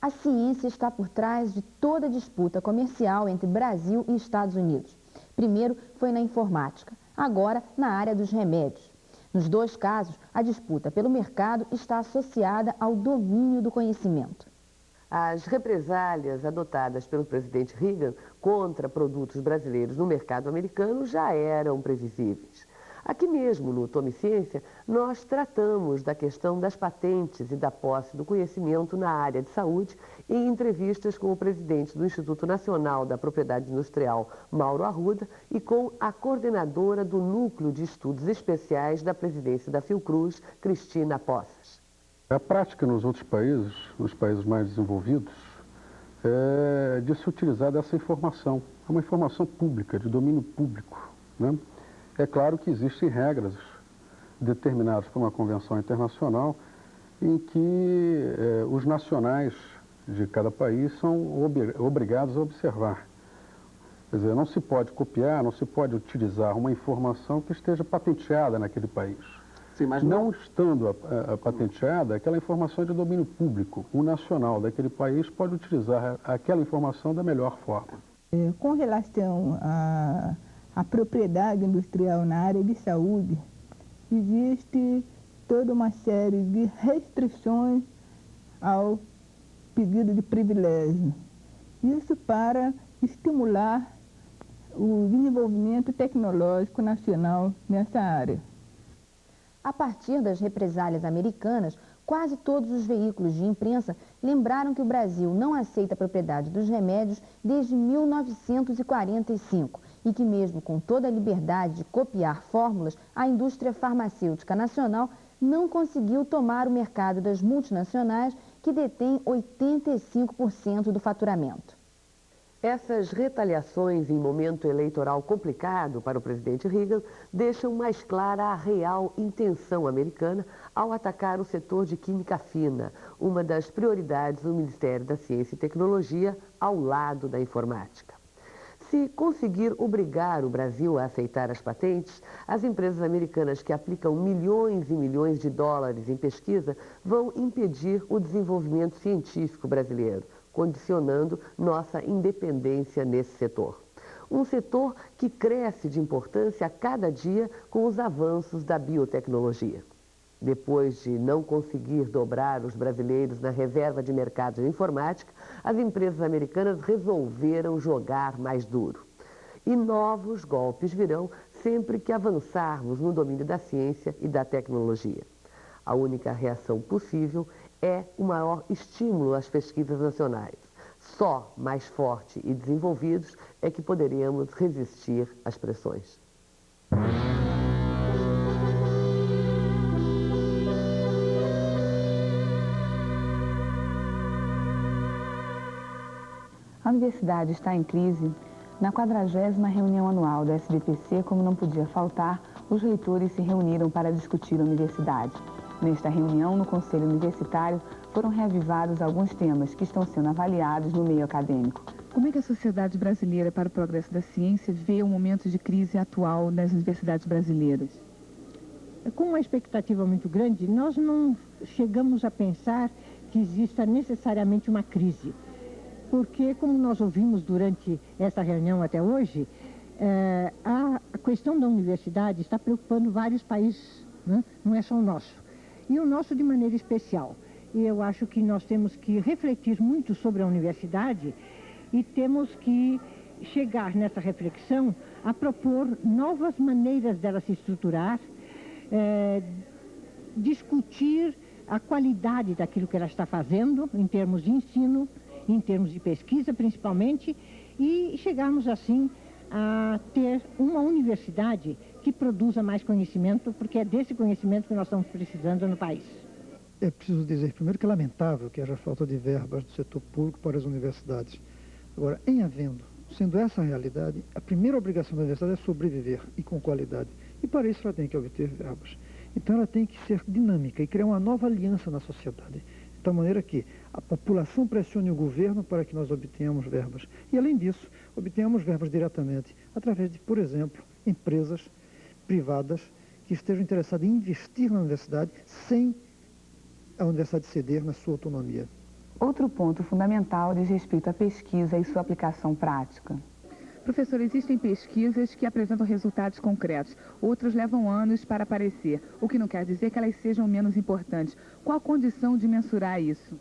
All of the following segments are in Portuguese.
A ciência está por trás de toda a disputa comercial entre Brasil e Estados Unidos. Primeiro foi na informática, agora na área dos remédios. Nos dois casos, a disputa pelo mercado está associada ao domínio do conhecimento. As represálias adotadas pelo presidente Reagan contra produtos brasileiros no mercado americano já eram previsíveis. Aqui mesmo, no Tome Ciência, nós tratamos da questão das patentes e da posse do conhecimento na área de saúde em entrevistas com o presidente do Instituto Nacional da Propriedade Industrial, Mauro Arruda, e com a coordenadora do Núcleo de Estudos Especiais da Presidência da Fiocruz, Cristina Poças. A prática nos outros países, nos países mais desenvolvidos, é de se utilizar dessa informação. É uma informação pública, de domínio público, né? É claro que existem regras determinadas por uma convenção internacional em que os nacionais de cada país são obrigados a observar. Quer dizer, não se pode copiar, não se pode utilizar uma informação que esteja patenteada naquele país. Sim, mas não estando patenteada, aquela informação é de domínio público. O nacional daquele país pode utilizar aquela informação da melhor forma. Com relação à propriedade industrial na área de saúde, existe toda uma série de restrições ao pedido de privilégio. Isso para estimular o desenvolvimento tecnológico nacional nessa área. A partir das represálias americanas, quase todos os veículos de imprensa lembraram que o Brasil não aceita a propriedade dos remédios desde 1945 e que mesmo com toda a liberdade de copiar fórmulas, a indústria farmacêutica nacional não conseguiu tomar o mercado das multinacionais que detêm 85% do faturamento. Essas retaliações em momento eleitoral complicado para o presidente Reagan deixam mais clara a real intenção americana ao atacar o setor de química fina, uma das prioridades do Ministério da Ciência e Tecnologia ao lado da informática. Se conseguir obrigar o Brasil a aceitar as patentes, as empresas americanas que aplicam milhões e milhões de dólares em pesquisa vão impedir o desenvolvimento científico brasileiro, condicionando nossa independência nesse setor. Um setor que cresce de importância a cada dia com os avanços da biotecnologia. Depois de não conseguir dobrar os brasileiros na reserva de mercado de informática, as empresas americanas resolveram jogar mais duro. E novos golpes virão sempre que avançarmos no domínio da ciência e da tecnologia. A única reação possível é o maior estímulo às pesquisas nacionais. Só mais forte e desenvolvidos é que poderemos resistir às pressões. A universidade está em crise. Na 40ª reunião anual da SBPC, como não podia faltar, os reitores se reuniram para discutir a universidade. Nesta reunião, no Conselho Universitário, foram reavivados alguns temas que estão sendo avaliados no meio acadêmico. Como é que a Sociedade Brasileira para o Progresso da Ciência vê o momento de crise atual nas universidades brasileiras? Com uma expectativa muito grande, nós não chegamos a pensar que exista necessariamente uma crise. Porque, como nós ouvimos durante essa reunião até hoje, a questão da universidade está preocupando vários países, né? Não é só o nosso. E o nosso de maneira especial. E eu acho que nós temos que refletir muito sobre a universidade e temos que chegar nessa reflexão a propor novas maneiras dela se estruturar, discutir a qualidade daquilo que ela está fazendo em termos de ensino, em termos de pesquisa principalmente, e chegarmos assim a ter uma universidade que produza mais conhecimento, porque é desse conhecimento que nós estamos precisando no país. É preciso dizer primeiro que é lamentável que haja falta de verbas do setor público para as universidades. Agora, sendo essa a realidade, a primeira obrigação da universidade é sobreviver e com qualidade. E para isso ela tem que obter verbas. Então ela tem que ser dinâmica e criar uma nova aliança na sociedade. De tal maneira que a população pressione o governo para que nós obtenhamos verbas. E, além disso, obtenhamos verbas diretamente, através de, por exemplo, empresas privadas que estejam interessadas em investir na universidade sem a universidade ceder na sua autonomia. Outro ponto fundamental diz respeito à pesquisa e sua aplicação prática. Professor, existem pesquisas que apresentam resultados concretos, outras levam anos para aparecer, o que não quer dizer que elas sejam menos importantes. Qual a condição de mensurar isso?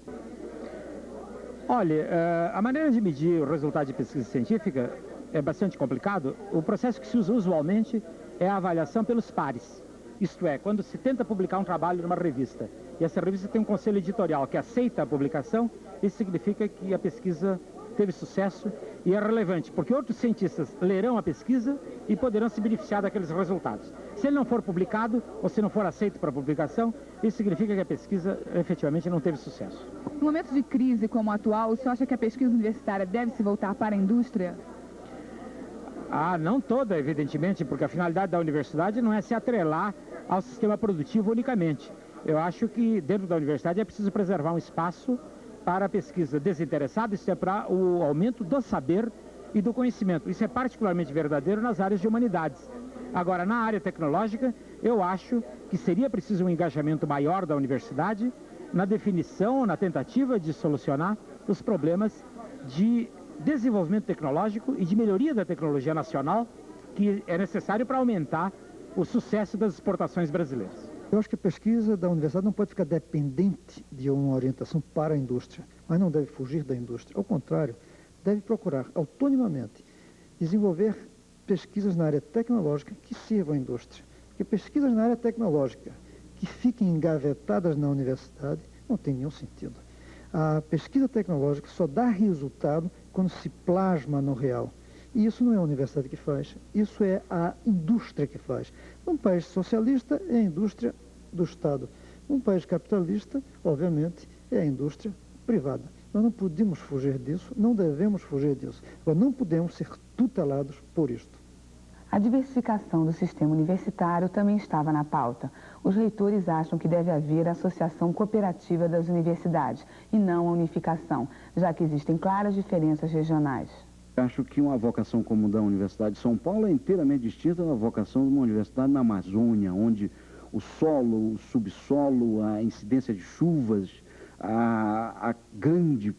Olha, a maneira de medir o resultado de pesquisa científica é bastante complicado. O processo que se usa usualmente é a avaliação pelos pares. Isto é, quando se tenta publicar um trabalho numa revista e essa revista tem um conselho editorial que aceita a publicação, isso significa que a pesquisa teve sucesso e é relevante, porque outros cientistas lerão a pesquisa e poderão se beneficiar daqueles resultados. Se ele não for publicado ou se não for aceito para publicação, isso significa que a pesquisa efetivamente não teve sucesso. No momento de crise como o atual, o senhor acha que a pesquisa universitária deve se voltar para a indústria? Não toda, evidentemente, porque a finalidade da universidade não é se atrelar ao sistema produtivo unicamente. Eu acho que dentro da universidade é preciso preservar um espaço para a pesquisa desinteressada, isso é para o aumento do saber e do conhecimento. Isso é particularmente verdadeiro nas áreas de humanidades. Agora, na área tecnológica, eu acho que seria preciso um engajamento maior da universidade na definição, na tentativa de solucionar os problemas de desenvolvimento tecnológico e de melhoria da tecnologia nacional que é necessário para aumentar o sucesso das exportações brasileiras. Eu acho que a pesquisa da universidade não pode ficar dependente de uma orientação para a indústria, mas não deve fugir da indústria. Ao contrário, deve procurar autonomamente desenvolver pesquisas na área tecnológica que sirvam à indústria. Porque pesquisas na área tecnológica que fiquem engavetadas na universidade não tem nenhum sentido. A pesquisa tecnológica só dá resultado quando se plasma no real. E isso não é a universidade que faz, isso é a indústria que faz. Num país socialista, é a indústria do Estado. Num país capitalista, obviamente, é a indústria privada. Nós não podemos fugir disso, não devemos fugir disso. Agora, não podemos ser tutelados por isto. A diversificação do sistema universitário também estava na pauta. Os reitores acham que deve haver a associação cooperativa das universidades e não a unificação, já que existem claras diferenças regionais. Acho que uma vocação como a da Universidade de São Paulo é inteiramente distinta da vocação de uma universidade na Amazônia, onde o solo, o subsolo, a incidência de chuvas, a grande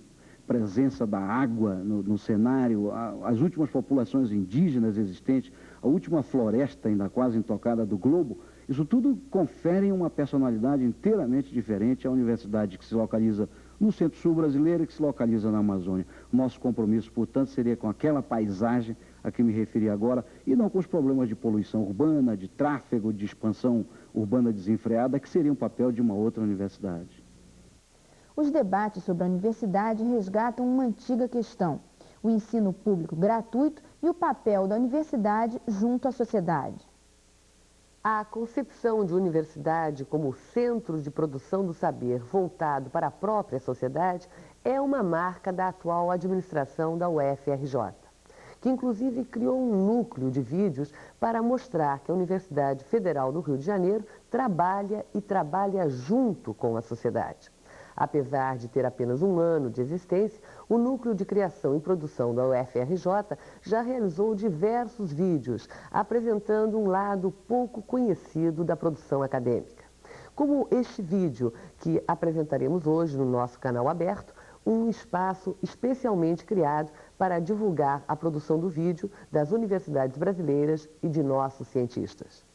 presença da água no cenário, as últimas populações indígenas existentes, a última floresta ainda quase intocada do globo, isso tudo confere uma personalidade inteiramente diferente à universidade que se localiza no centro-sul brasileiro e que se localiza na Amazônia. Nosso compromisso, portanto, seria com aquela paisagem a que me referi agora e não com os problemas de poluição urbana, de tráfego, de expansão urbana desenfreada, que seria um papel de uma outra universidade. Os debates sobre a universidade resgatam uma antiga questão: o ensino público gratuito e o papel da universidade junto à sociedade. A concepção de universidade como centro de produção do saber voltado para a própria sociedade é uma marca da atual administração da UFRJ, que inclusive criou um núcleo de vídeos para mostrar que a Universidade Federal do Rio de Janeiro trabalha junto com a sociedade. Apesar de ter apenas um ano de existência, o Núcleo de Criação e Produção da UFRJ já realizou diversos vídeos apresentando um lado pouco conhecido da produção acadêmica. Como este vídeo que apresentaremos hoje no nosso canal aberto, um espaço especialmente criado para divulgar a produção do vídeo das universidades brasileiras e de nossos cientistas.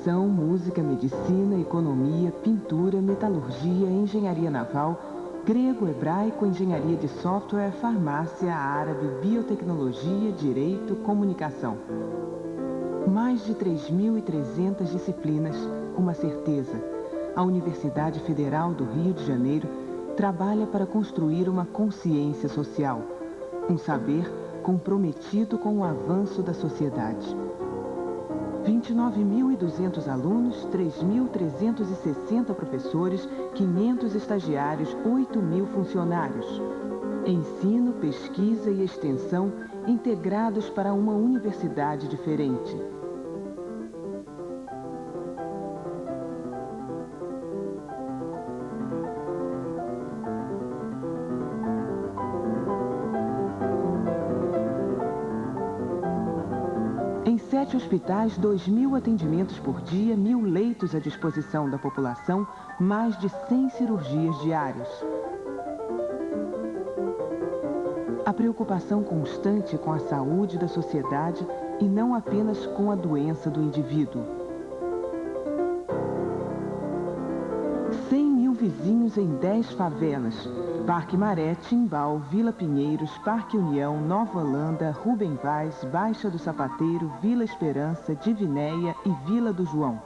Computação, música, medicina, economia, pintura, metalurgia, engenharia naval, grego, hebraico, engenharia de software, farmácia, árabe, biotecnologia, direito, comunicação. Mais de 3.300 disciplinas, uma certeza. A Universidade Federal do Rio de Janeiro trabalha para construir uma consciência social, um saber comprometido com o avanço da sociedade. 29.200 alunos, 3.360 professores, 500 estagiários, 8.000 funcionários. Ensino, pesquisa e extensão integrados para uma universidade diferente. Em 7 hospitais, 2.000 atendimentos por dia, 1.000 leitos à disposição da população, mais de 100 cirurgias diárias. A preocupação constante com a saúde da sociedade e não apenas com a doença do indivíduo. 100.000 vizinhos em 10 favelas. Parque Maré, Timbal, Vila Pinheiros, Parque União, Nova Holanda, Rubem Vaz, Baixa do Sapateiro, Vila Esperança, Divinéia e Vila do João.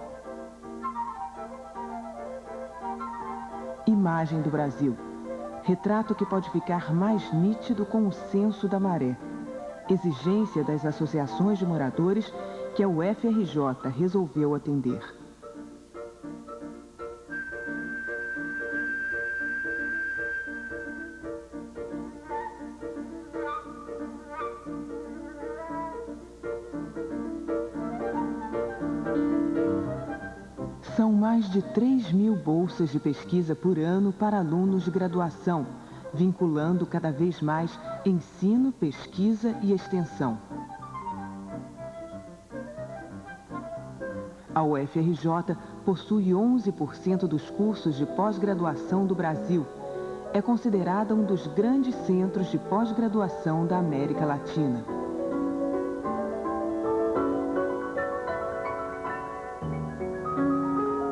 Imagem do Brasil. Retrato que pode ficar mais nítido com o censo da maré. Exigência das associações de moradores que a UFRJ resolveu atender. São mais de 3.000 bolsas de pesquisa por ano para alunos de graduação, vinculando cada vez mais ensino, pesquisa e extensão. A UFRJ possui 11% dos cursos de pós-graduação do Brasil. É considerada um dos grandes centros de pós-graduação da América Latina.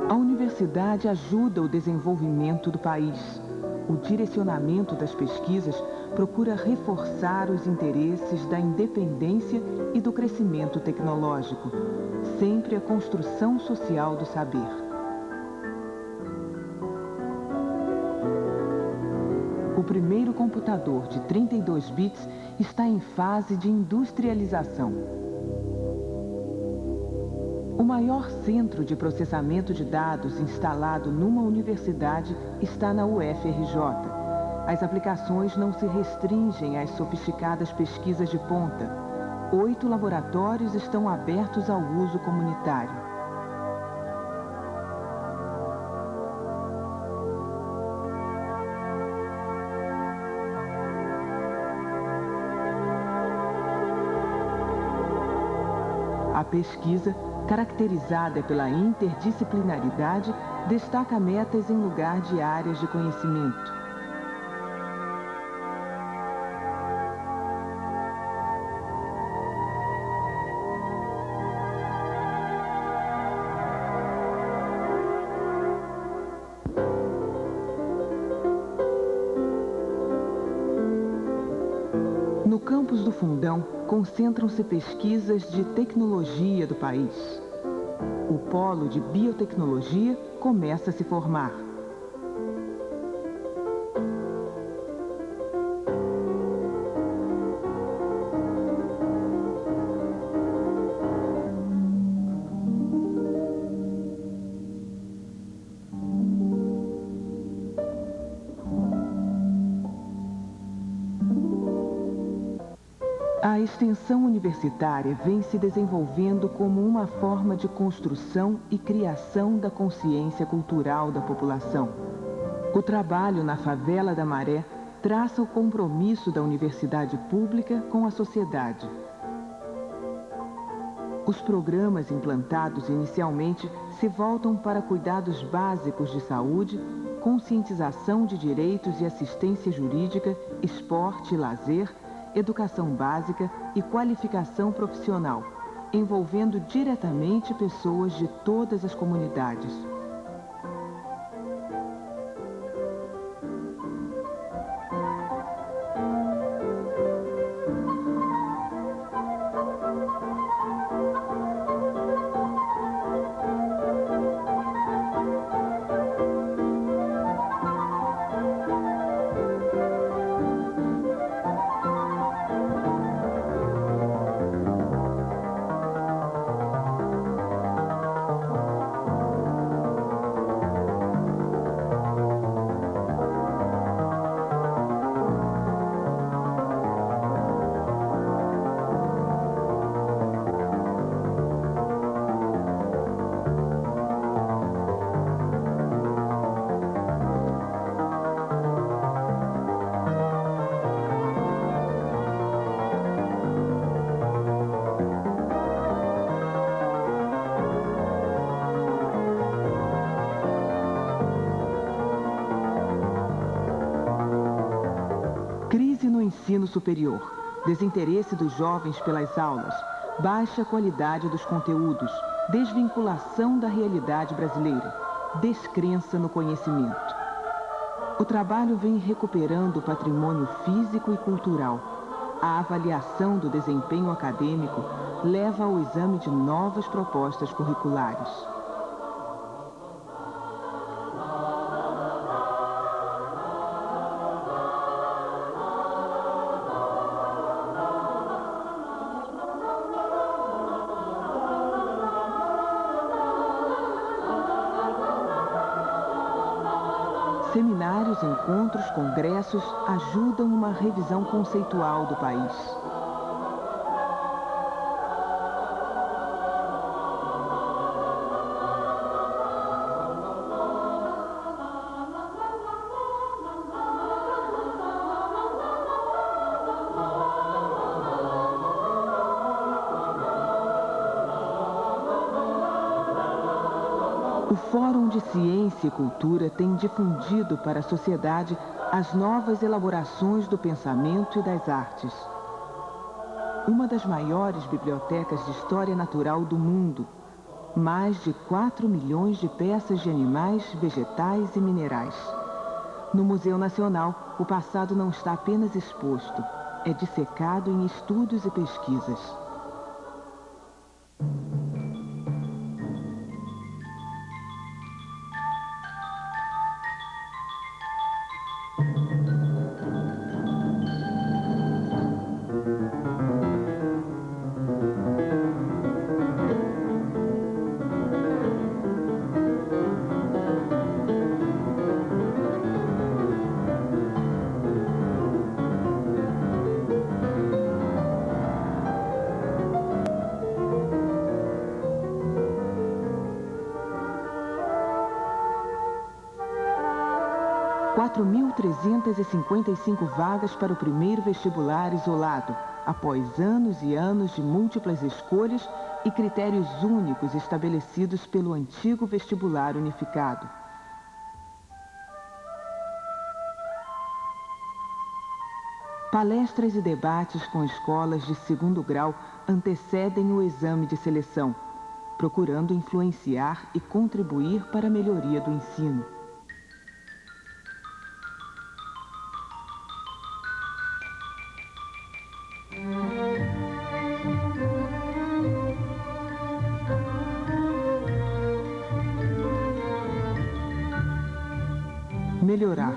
A universidade ajuda o desenvolvimento do país. O direcionamento das pesquisas procura reforçar os interesses da independência e do crescimento tecnológico, sempre a construção social do saber. O primeiro computador de 32 bits está em fase de industrialização. O maior centro de processamento de dados instalado numa universidade está na UFRJ. As aplicações não se restringem às sofisticadas pesquisas de ponta. 8 laboratórios estão abertos ao uso comunitário. A pesquisa, caracterizada pela interdisciplinaridade, destaca metas em lugar de áreas de conhecimento. No campus do Fundão, concentram-se pesquisas de tecnologia do país. O polo de biotecnologia começa a se formar. A extensão universitária vem se desenvolvendo como uma forma de construção e criação da consciência cultural da população. O trabalho na Favela da Maré traça o compromisso da universidade pública com a sociedade. Os programas implantados inicialmente se voltam para cuidados básicos de saúde, conscientização de direitos e assistência jurídica, esporte e lazer, educação básica e qualificação profissional, envolvendo diretamente pessoas de todas as comunidades. Crise no ensino superior, desinteresse dos jovens pelas aulas, baixa qualidade dos conteúdos, desvinculação da realidade brasileira, descrença no conhecimento. O trabalho vem recuperando o patrimônio físico e cultural. A avaliação do desempenho acadêmico leva ao exame de novas propostas curriculares. Seminários, encontros, congressos ajudam uma revisão conceitual do país. O Fórum de Ciência e Cultura tem difundido para a sociedade as novas elaborações do pensamento e das artes. Uma das maiores bibliotecas de história natural do mundo, mais de 4 milhões de peças de animais, vegetais e minerais. No Museu Nacional, o passado não está apenas exposto, é dissecado em estudos e pesquisas. Quatro 4.355 vagas para o primeiro vestibular isolado, após anos e anos de múltiplas escolhas e critérios únicos estabelecidos pelo antigo vestibular unificado. Palestras e debates com escolas de segundo grau antecedem o exame de seleção, procurando influenciar e contribuir para a melhoria do ensino. Melhorar.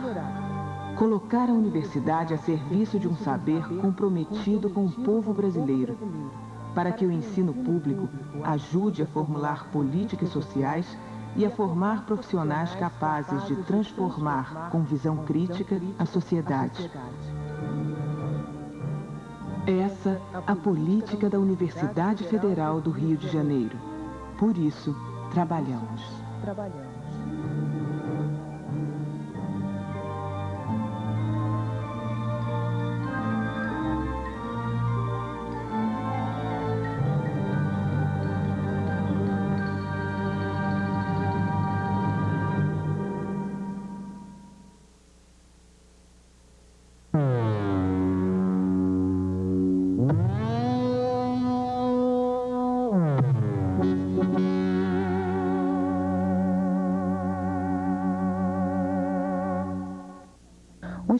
Colocar a universidade a serviço de um saber comprometido com o povo brasileiro, para que o ensino público ajude a formular políticas sociais e a formar profissionais capazes de transformar, com visão crítica, a sociedade. Essa a política da Universidade Federal do Rio de Janeiro. Por isso, trabalhamos.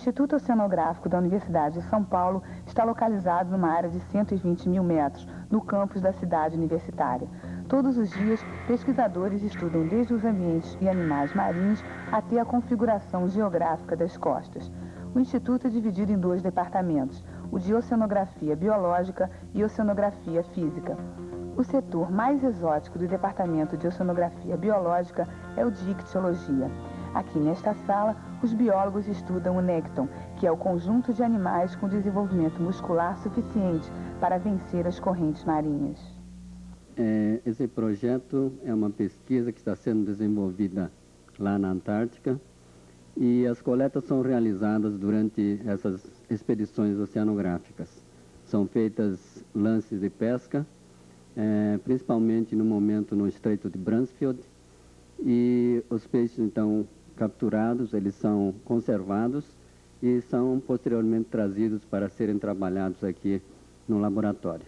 Instituto Oceanográfico da Universidade de São Paulo está localizado numa área de 120 mil metros, no campus da cidade universitária. Todos os dias, pesquisadores estudam desde os ambientes e animais marinhos até a configuração geográfica das costas. O Instituto é dividido em 2 departamentos, o de Oceanografia Biológica e Oceanografia Física. O setor mais exótico do Departamento de Oceanografia Biológica é o de Ictiologia. Aqui nesta sala, os biólogos estudam o nécton, que é o conjunto de animais com desenvolvimento muscular suficiente para vencer as correntes marinhas. Esse projeto é uma pesquisa que está sendo desenvolvida lá na Antártica e as coletas são realizadas durante essas expedições oceanográficas. São feitas lances de pesca, principalmente no momento no Estreito de Bransfield, e os peixes então capturados, eles são conservados e são posteriormente trazidos para serem trabalhados aqui no laboratório.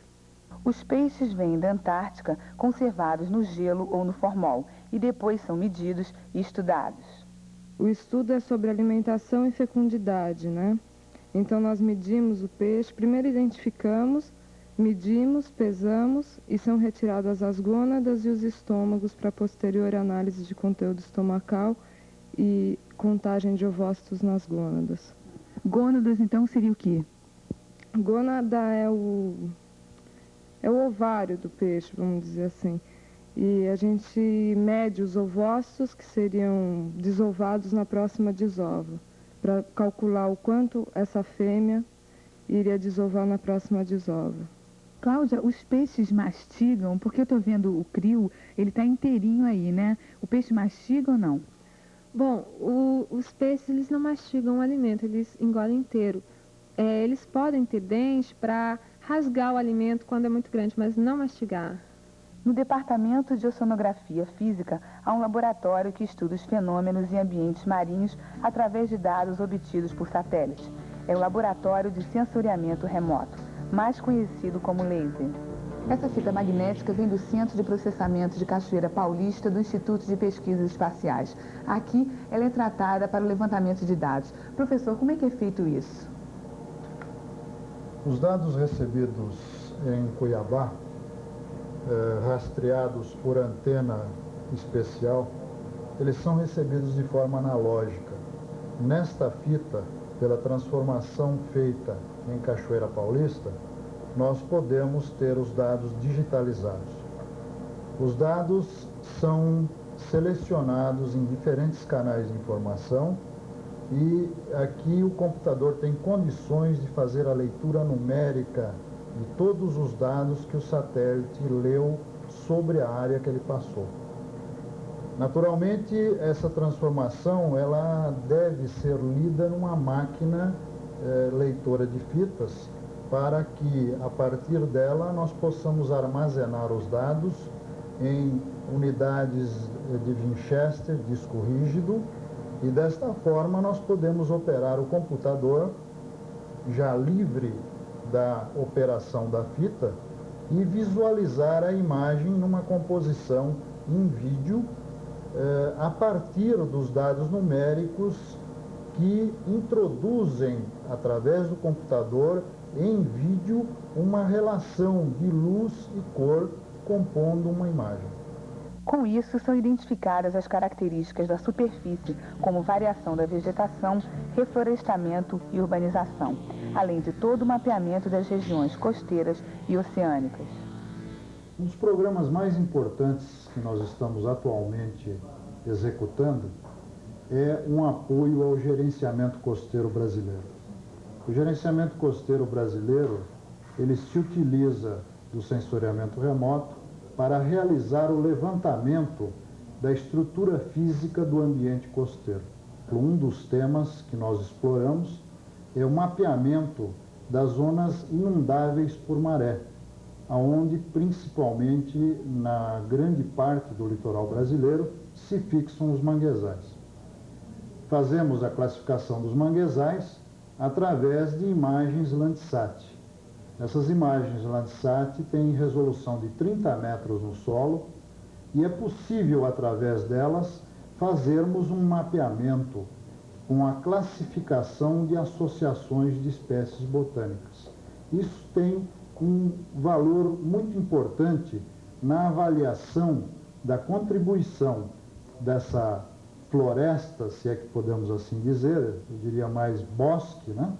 Os peixes vêm da Antártica conservados no gelo ou no formol e depois são medidos e estudados. O estudo é sobre alimentação e fecundidade, né? Então nós medimos o peixe, primeiro identificamos, medimos, pesamos e são retiradas as gônadas e os estômagos para posterior análise de conteúdo estomacal e contagem de ovócitos nas gônadas. Gônadas, então, seria o quê? Gônada é o ovário do peixe, vamos dizer assim. E a gente mede os ovócitos que seriam desovados na próxima desova, para calcular o quanto essa fêmea iria desovar na próxima desova. Cláudia, os peixes mastigam, porque eu estou vendo o crio, ele está inteirinho aí, né? O peixe mastiga ou não? Bom, os peixes eles não mastigam o alimento, eles engolem inteiro. Eles podem ter dentes para rasgar o alimento quando é muito grande, mas não mastigar. No Departamento de Oceanografia Física, há um laboratório que estuda os fenômenos em ambientes marinhos através de dados obtidos por satélite. É o Laboratório de Sensoriamento Remoto, mais conhecido como laser. Essa fita magnética vem do Centro de Processamento de Cachoeira Paulista do Instituto de Pesquisas Espaciais. Aqui, ela é tratada para o levantamento de dados. Professor, como é que é feito isso? Os dados recebidos em Cuiabá, rastreados por antena especial, eles são recebidos de forma analógica. Nesta fita, pela transformação feita em Cachoeira Paulista, nós podemos ter os dados digitalizados. Os dados são selecionados em diferentes canais de informação e aqui o computador tem condições de fazer a leitura numérica de todos os dados que o satélite leu sobre a área que ele passou. Naturalmente, essa transformação ela deve ser lida numa máquina leitora de fitas, para que, a partir dela, nós possamos armazenar os dados em unidades de Winchester, disco rígido, e desta forma nós podemos operar o computador já livre da operação da fita e visualizar a imagem numa composição em vídeo a partir dos dados numéricos que introduzem, através do computador, em vídeo, uma relação de luz e cor compondo uma imagem. Com isso, são identificadas as características da superfície, como variação da vegetação, reflorestamento e urbanização, além de todo o mapeamento das regiões costeiras e oceânicas. Um dos programas mais importantes que nós estamos atualmente executando é um apoio ao gerenciamento costeiro brasileiro. O gerenciamento costeiro brasileiro, ele se utiliza do sensoriamento remoto para realizar o levantamento da estrutura física do ambiente costeiro. Um dos temas que nós exploramos é o mapeamento das zonas inundáveis por maré, onde principalmente na grande parte do litoral brasileiro se fixam os manguezais. Fazemos a classificação dos manguezais através de imagens Landsat. Essas imagens Landsat têm resolução de 30 metros no solo e é possível, através delas, fazermos um mapeamento com a classificação de associações de espécies botânicas. Isso tem um valor muito importante na avaliação da contribuição dessa floresta, se é que podemos assim dizer, eu diria mais bosque, né?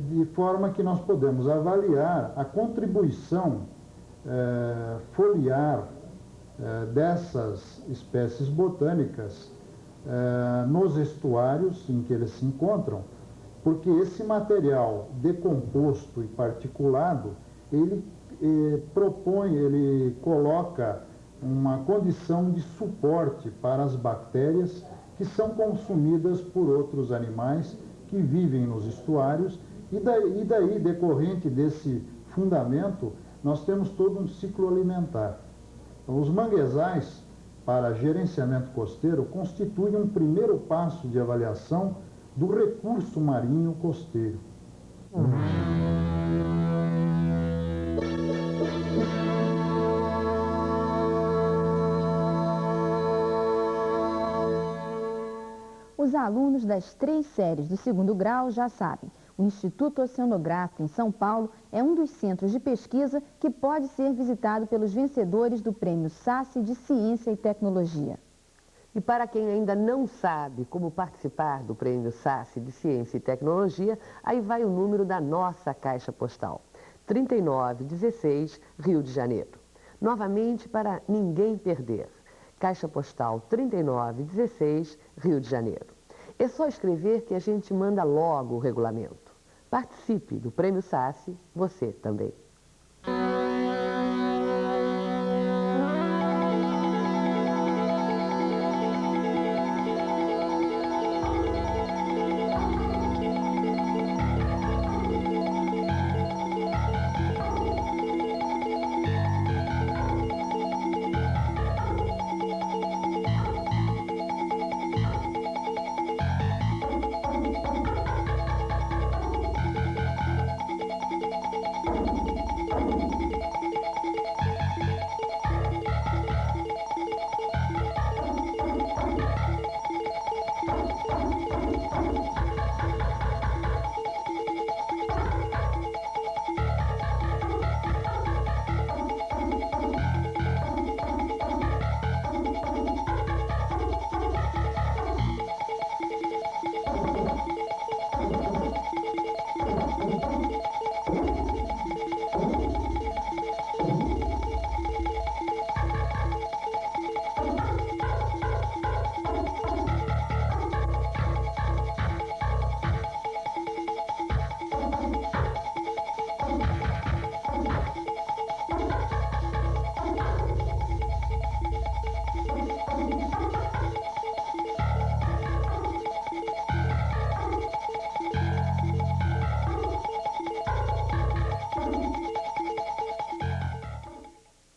De forma que nós podemos avaliar a contribuição foliar dessas espécies botânicas nos estuários em que eles se encontram, porque esse material decomposto e particulado, ele ele coloca uma condição de suporte para as bactérias que são consumidas por outros animais que vivem nos estuários, e daí decorrente desse fundamento, nós temos todo um ciclo alimentar. Então, os manguezais, para gerenciamento costeiro, constituem um primeiro passo de avaliação do recurso marinho costeiro. Os alunos das 3 séries do 2º grau já sabem. O Instituto Oceanográfico, em São Paulo, é um dos centros de pesquisa que pode ser visitado pelos vencedores do Prêmio SACE de Ciência e Tecnologia. E para quem ainda não sabe como participar do Prêmio SACE de Ciência e Tecnologia, aí vai o número da nossa caixa postal. 3916, Rio de Janeiro. Novamente, para ninguém perder. Caixa postal 3916, Rio de Janeiro. É só escrever que a gente manda logo o regulamento. Participe do Prêmio SACE, você também.